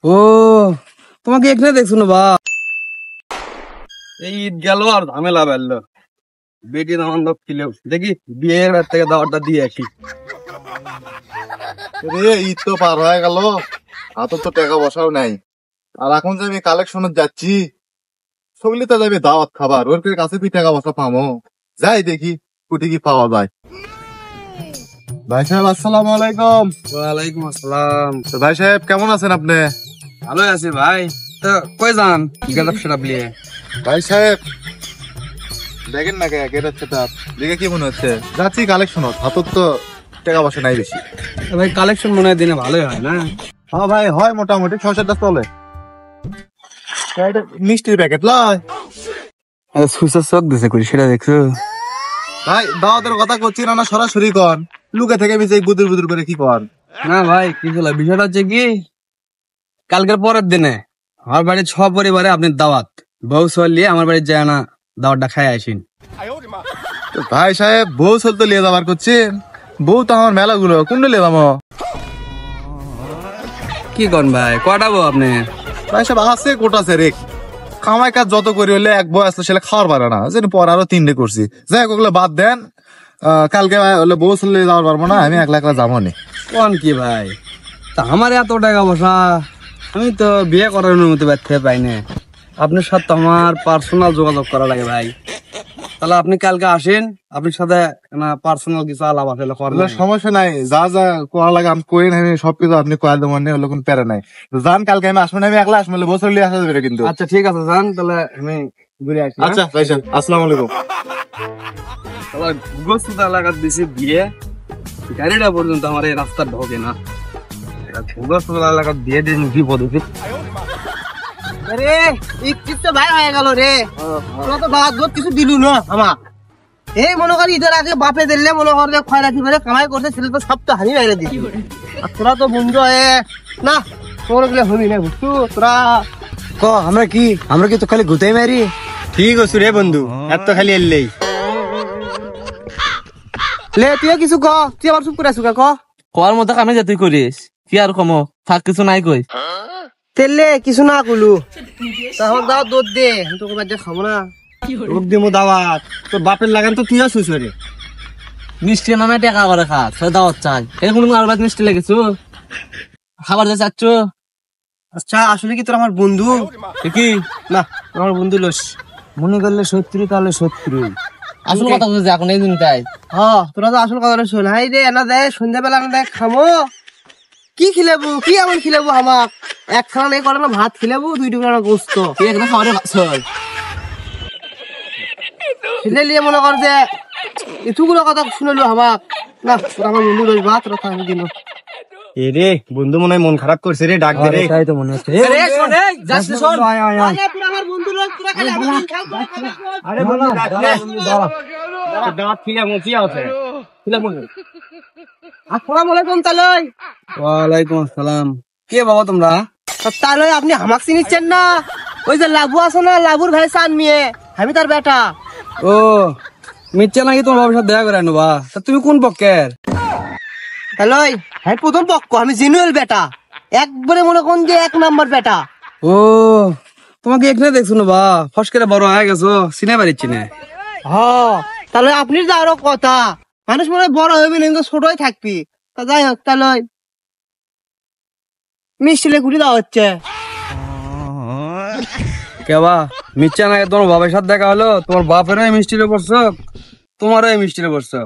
ও তোমাকে এখানে দেখছো না বা এই ঈদ গেল আর ঝামেলা বেরলো। বেটি আমার লোক ছিল, দেখি বিয়ের রাত থেকে দাওয়াতটা দিয়ে আসি। রে ঈদ তো পার হয়ে গেল, হাতে তো টাকা বসাও নাই। আর এখন যে আমি কালেকশনে যাচ্ছি, সবগুলি তো যাবে দাওয়াত খাবার, ওর কাছে কি টাকা বসা পামো? যাই দেখি কোটি কি পাওয়া যায়। ভাই সাহেব আসসালামু আলাইকুম। ওয়ালাইকুম আসসালাম। তো ভাই সাহেব কেমন আছেন আপনি? ভালোই আছি ভাই। তো কই যান গেটআপ সেটআপ নিয়ে? ভাই সাহেব দেখেন না কে গেট হচ্ছে তা দেখে কি মনে হচ্ছে? যাচ্ছি কালেকশন, হাতত তো টাকা বসা নাই বেশি। ভাই কালেকশন মনে হয় দিনে ভালোই হয় না? হ্যাঁ ভাই হয়, মোটামুটি 6-7টা চলে। মিষ্টির প্যাকেট লয় সুইসার চোখ দিছে করি, সেটা দেখছো? ভাই দাওয়াতের কথা করছি না, সরাসরি কন লুকে থেকে বেশি বুদুর বুদুর করে কি কর? না ভাই কিছু না, বিষয়টা হচ্ছে কি, কালকের পরের দিনে আমার বাড়ির পরিবারে আপনি দাওয়াত, বউ চলিয়ে আমার বাড়ির যায় না, দাওয়াতটা খাই আসেন। তো ভাই সাহেব বউ চলতে লিয়ে যাবার করছেন? বউ তো আমার মেলাগুলো কোনটা লিয়ে যাবো? কি কন ভাই, কয়টা বউ আপনি? ভাই সাহেব আছে কোটাছে রে, কামাই কাজ যত করি হলে এক বউ আসলে সেটা খাওয়ার পারে না, যেন পর আরো 3টে করছি। যাই হোক ওগুলো বাদ দেন, কালকে হলে বউ চলে যাওয়ার পারবো না, আমি একলা একলা যাবো নি। কোন কি ভাই, তা আমার এত টাকা পয়সা, আমি তো বিয়ে করার অনুমতি পাই না। আপনার সাথে তো আমার পার্সোনাল যোগাযোগ করা লাগে ভাই। তাহলে আপনি কালকে আসেন, আপনার সাথে পার্সোনাল কিছু আলাপ আসলে করেন। সমস্যা নাই, যা যা করা লাগে আমি কই না, আমি সবকিছু আপনি কয়া দেবো, হলো কোন প্যারা নাই। যান কালকে আমি আসবো না, আমি একলা আসবো, বছর লিয়ে আসা যাবে কিন্তু। আচ্ছা ঠিক আছে, যান তাহলে আমি ঘুরে আসি। আচ্ছা ভাই সাহেব আসসালামু আলাইকুম। গোস্ত এলাকার দিছি বিয়ে, গাড়িটা পর্যন্ত আমার এই রাস্তা ঢোকে না। গোস্ত এলাকার দিয়ে দিন বিপদ। আরে তো ভাই হয়ে গেল রে, তোরা তো দাওয়াত দুধ কিছু দিলু না আমার। এই মনে করি ঈদের আগে বাপে দিলে মনে কর যে খয়রাতি করে কামাই করতে ছেলে তো সব তো হানি বাইরে দিচ্ছি। আর তোরা তো বন্ধু হয়ে না, তোর গুলো হবি না বুঝছো তোরা। আমরা কি তো খালি ঘুতাই মারি? ঠিক আছে রে বন্ধু, এত খালি এলেই লে তুই কিছু ক, তুই আবার চুপ করে আছো ক। কর মতো কামে যে তুই করিস, কি আর কম থাক, কিছু নাই কই। তেলে কিছু না কলু, তাহলে দাও দুধ দে, আমি তোকে বাদ দিয়ে খাবো না। রোগ দিমো দাওয়াত, তোর বাপের লাগান তো তুই আসুস রে। মিষ্টি নামে টাকা করে খা, সে দাওয়াত চাই। এরকম আর বাদ মিষ্টি লেগেছো, খাবার যে চাচ্ছ? আচ্ছা আসলে কি তোর আমার বন্ধু? কি না আমার বন্ধু লোস, মনে করলে শত্রু তাহলে শত্রু। আসল কথা বুঝে এখন এই দিন তাই। হ্যাঁ তোরা তো আসল কথা শোন। হাই রে এনা দেয় সন্ধ্যাবেলা আমি দেখ খামো কি খিলেবু, কি এমন খিলেবু আমাক? এক খানা নেই করে না ভাত খিলেবু, 2 টুকরা গোস্ত তুই এখানে খাবারে ভাবছস? খিলে নিয়ে মনে কর যে এতগুলো কথা শুনলো আমাক। না তোরা আমার বন্ধু রইস ভাত তোরা থাকবি কিনো। এ রে বন্ধু মনে হয় মন খারাপ করছে রে, ডাক দে রে। তাই তো মনে হচ্ছে। আরে শোন এই যাস না শোন, আরে তোরা আমার বন্ধু রইস, তোরা খালি আমার খেল করে খালি। আরে বন্ধু ডাক দে, দাওয়াত খিলা মুছি আছে। খিলা মুছি। আসসালামু আলাইকুম তালই। ওয়ালাইকুম আসসালাম। কে বাবা তোমরা? তালই আপনি আমাক চিনিচ্ছেন না? ওই যে লাবু আছে না, লাবুর ভাই চান মিয়ে, আমি তার বেটা। ও মিথ্যা নাকি তোমার বাবার সাথে দেখা করে আনবা? তা তুমি কোন পক্ষের? তালই হ্যাঁ প্রথম পক্ষ, আমি জেনুয়েল বেটা, একবারে মনে কোন যে 1 নাম্বার বেটা। ও তোমাকে এখানে দেখছো না বা, ফসকেরা বড় হয়ে গেছো, চিনে পারিচ্ছি না। হ্যাঁ তাহলে আপনি যে আরো কথা, মানুষ মনে হয় বড় হইবি না কিন্তু ছোটই থাকবি। তা যাই হোক তাহলে মিষ্টি লে ঘুরে দেওয়া হচ্ছে। কেবা মিথ্যা নাকি তোমার বাবার সাথে দেখা হলো? তোমার বাপেরও এই মিষ্টিরে পড়ছো, তোমারও এই মিষ্টিরে পড়ছো।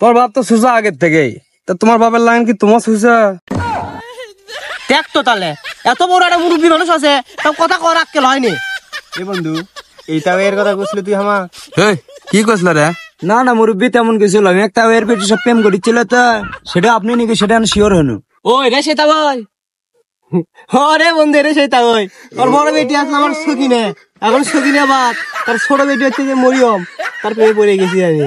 তোমার বাপ তো সুসা আগের থেকেই, তা তোমার বাপের লাইন কি তোমার সুসা? দেখ তো তাহলে এত বড় একটা মুরব্বী মানুষ আছে, তার কথা কর আক্কেল হয়নি। এ বন্ধু এইটাও এর কথা কইছিল তুই আমার? কি কইছিল রে? না না মুরব্বী তেমন কিছু আমি একটা এর পেটে সব প্রেম করেছিল, তো সেটা আপনি নাকি সেটা আমি শিওর হনু। ওই রে সেটা ভাই, আরে বন্ধু রে সেটা ওই ওর বড় বেটি আছে আমার সকিনে, এখন সকিনে বাদ, তার ছোট বেটি হচ্ছে যে মরিয়ম, তার প্রেমে পড়ে গেছি আমি।